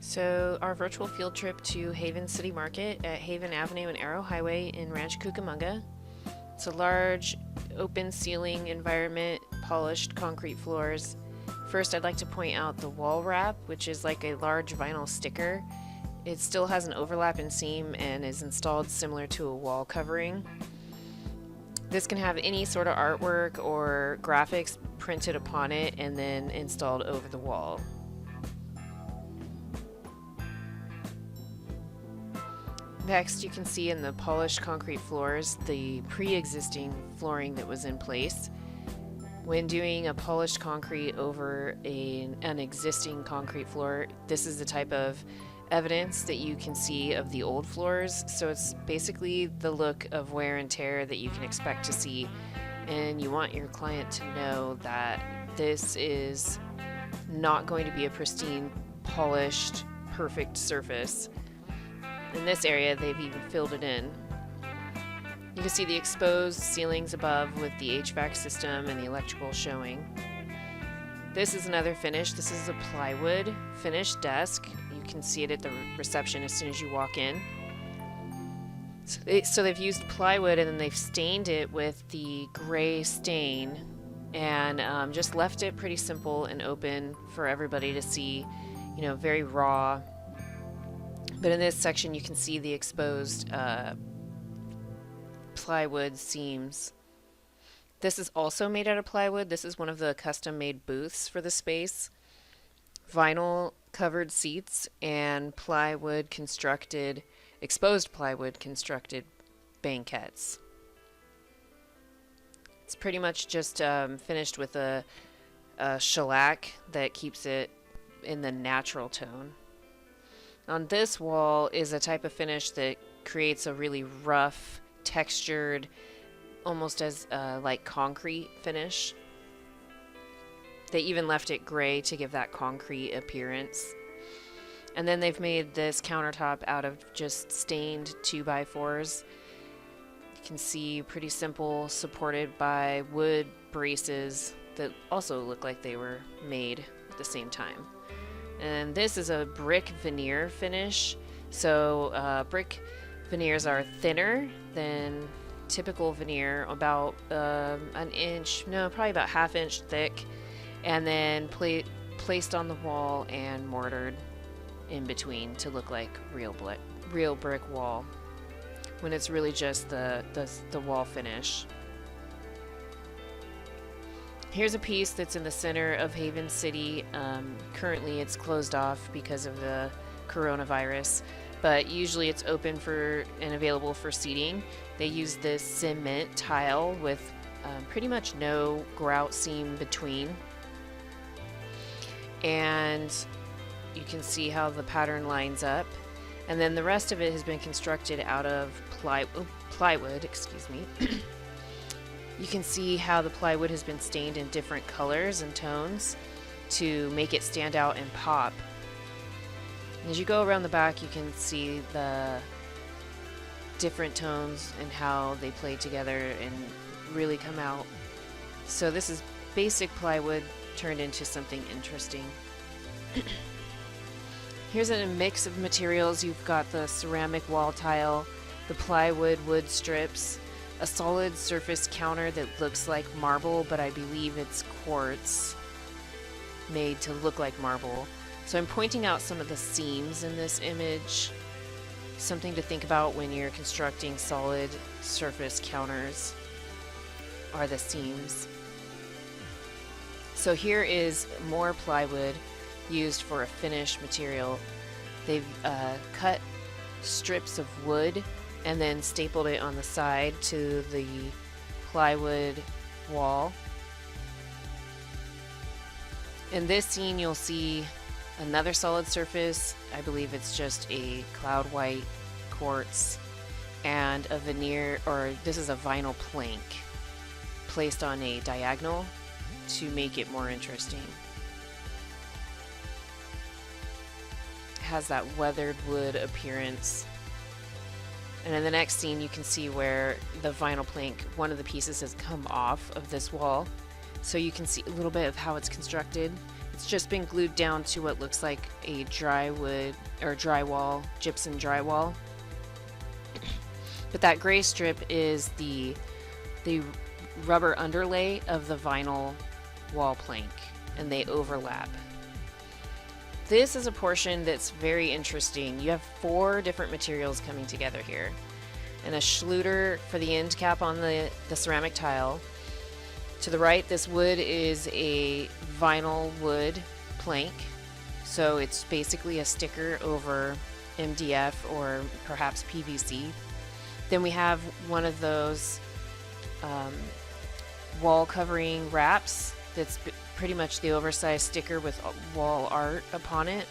So our virtual field trip to Haven City Market at Haven Avenue and Arrow Highway in Rancho Cucamonga. It's a large, open ceiling environment, polished concrete floors. First, I'd like to point out the wall wrap, which is like a large vinyl sticker. It still has an overlap in seam and is installed similar to a wall covering. This can have any sort of artwork or graphics printed upon it and then installed over the wall. Next, you can see in the polished concrete floors the pre-existing flooring that was in place. When doing a polished concrete over an existing concrete floor, this is the type of evidence that you can see of the old floors. So it's basically the look of wear and tear that you can expect to see, and you want your client to know that this is not going to be a pristine, polished, perfect surface. In this area, they've even filled it in. You can see the exposed ceilings above with the HVAC system and the electrical showing. This is another finish. This is a plywood finished desk. You can see it at the reception as soon as you walk in. So they've used plywood and then they've stained it with the gray stain and just left it pretty simple and open for everybody to see, very raw. But in this section, you can see the exposed plywood seams. This is also made out of plywood. This is one of the custom-made booths for the space. Vinyl covered seats and exposed plywood constructed banquettes. It's pretty much just finished with a shellac that keeps it in the natural tone. On this wall is a type of finish that creates a really rough, textured, almost as like concrete finish. They even left it gray to give that concrete appearance. And then they've made this countertop out of just stained 2x4s. You can see pretty simple, supported by wood braces that also look like they were made at the same time. And this is a brick veneer finish. So brick veneers are thinner than typical veneer, about an inch, no, probably about ½ inch thick, and then placed on the wall and mortared in between to look like real brick wall, when it's really just the wall finish. Here's a piece that's in the center of Haven City. Currently it's closed off because of the coronavirus, but usually it's open and available for seating. They use this cement tile with pretty much no grout seam between. And you can see how the pattern lines up. And then the rest of it has been constructed out of plywood, excuse me. You can see how the plywood has been stained in different colors and tones to make it stand out and pop. And as you go around the back, you can see the different tones and how they play together and really come out. So this is basic plywood turned into something interesting. Here's a mix of materials. You've got the ceramic wall tile, the plywood wood strips, a solid surface counter that looks like marble, but I believe it's quartz made to look like marble. So I'm pointing out some of the seams in this image. Something to think about when you're constructing solid surface counters are the seams. So here is more plywood used for a finish material. They've cut strips of wood and then stapled it on the side to the plywood wall. In this scene, you'll see another solid surface. I believe it's just a cloud white quartz and a veneer, or this is a vinyl plank placed on a diagonal to make it more interesting. It has that weathered wood appearance. And in the next scene, you can see where the vinyl plank, one of the pieces has come off of this wall. So you can see a little bit of how it's constructed. It's just been glued down to what looks like a dry wood or drywall, gypsum drywall. But that gray strip is the rubber underlay of the vinyl wall plank, and they overlap. This is a portion that's very interesting. You have 4 different materials coming together here, and a Schluter for the end cap on the ceramic tile. To the right, this wood is a vinyl wood plank, so it's basically a sticker over MDF or perhaps PVC. Then we have one of those wall covering wraps that's pretty much the oversized sticker with wall art upon it.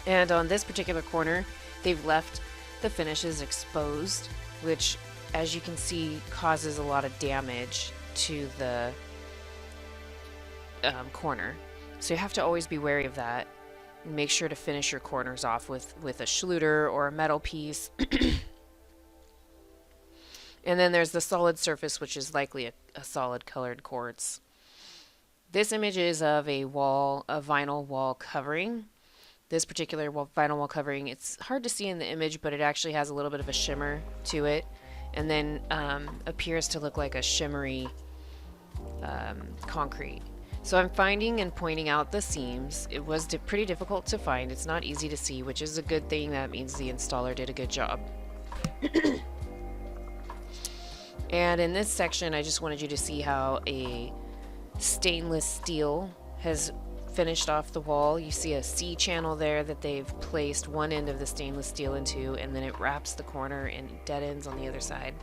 And on this particular corner, they've left the finishes exposed, which, as you can see, causes a lot of damage to the corner. So you have to always be wary of that. And make sure to finish your corners off with a Schluter or a metal piece. And then there's the solid surface, which is likely a solid colored quartz. This image is of a vinyl wall covering. This particular vinyl wall covering, it's hard to see in the image, but it actually has a little bit of a shimmer to it, and then appears to look like a shimmery concrete. So I'm finding and pointing out the seams. It was pretty difficult to find. It's not easy to see, which is a good thing. That means the installer did a good job. And in this section, I just wanted you to see how a stainless steel has finished off the wall. You see a C channel there that they've placed one end of the stainless steel into, and then it wraps the corner and dead ends on the other side.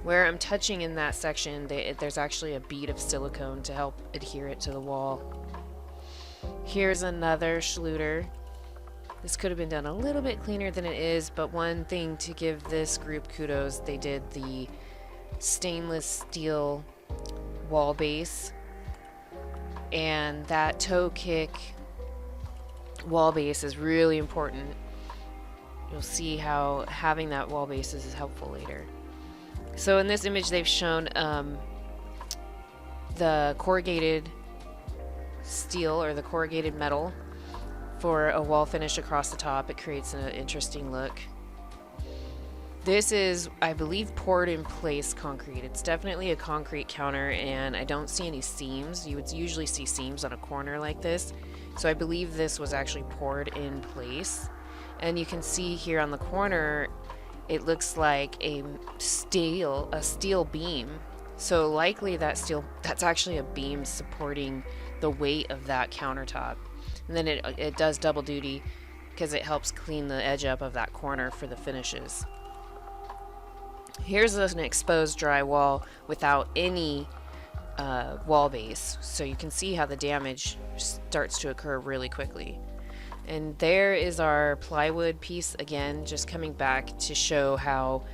Where I'm touching in that section, there's actually a bead of silicone to help adhere it to the wall. Here's another Schluter. This could have been done a little bit cleaner than it is, but one thing to give this group kudos, they did the stainless steel wall base, and that toe kick wall base is really important. You'll see how having that wall base is helpful later. So in this image they've shown the corrugated steel or the corrugated metal for a wall finish across the top. It creates an interesting look. This is, I believe, poured in place concrete. It's definitely a concrete counter, and I don't see any seams. You would usually see seams on a corner like this. So I believe this was actually poured in place. And you can see here on the corner, it looks like a steel beam. So likely that's actually a beam supporting the weight of that countertop. And then it does double duty because it helps clean the edge up of that corner for the finishes. Here's an exposed drywall without any wall base, so you can see how the damage starts to occur really quickly. And there is our plywood piece again, just coming back to show how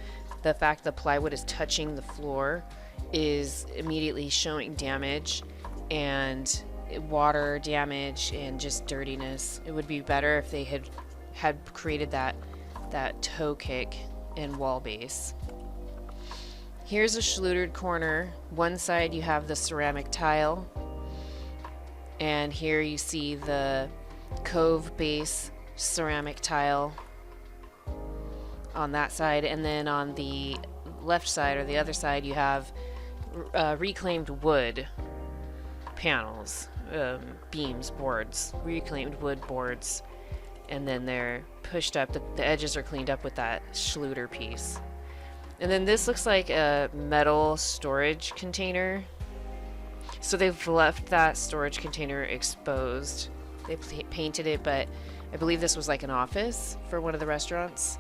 the fact the plywood is touching the floor is immediately showing damage and water damage and just dirtiness. It would be better if they had created that toe kick and wall base. Here's a Schlutered corner. One side you have the ceramic tile, and here you see the cove base ceramic tile on that side, and then on the left side or the other side you have reclaimed wood panels, beams, boards, reclaimed wood boards, and then they're pushed up. The edges are cleaned up with that Schluter piece. And then this looks like a metal storage container. So they've left that storage container exposed. They painted it, but I believe this was like an office for one of the restaurants.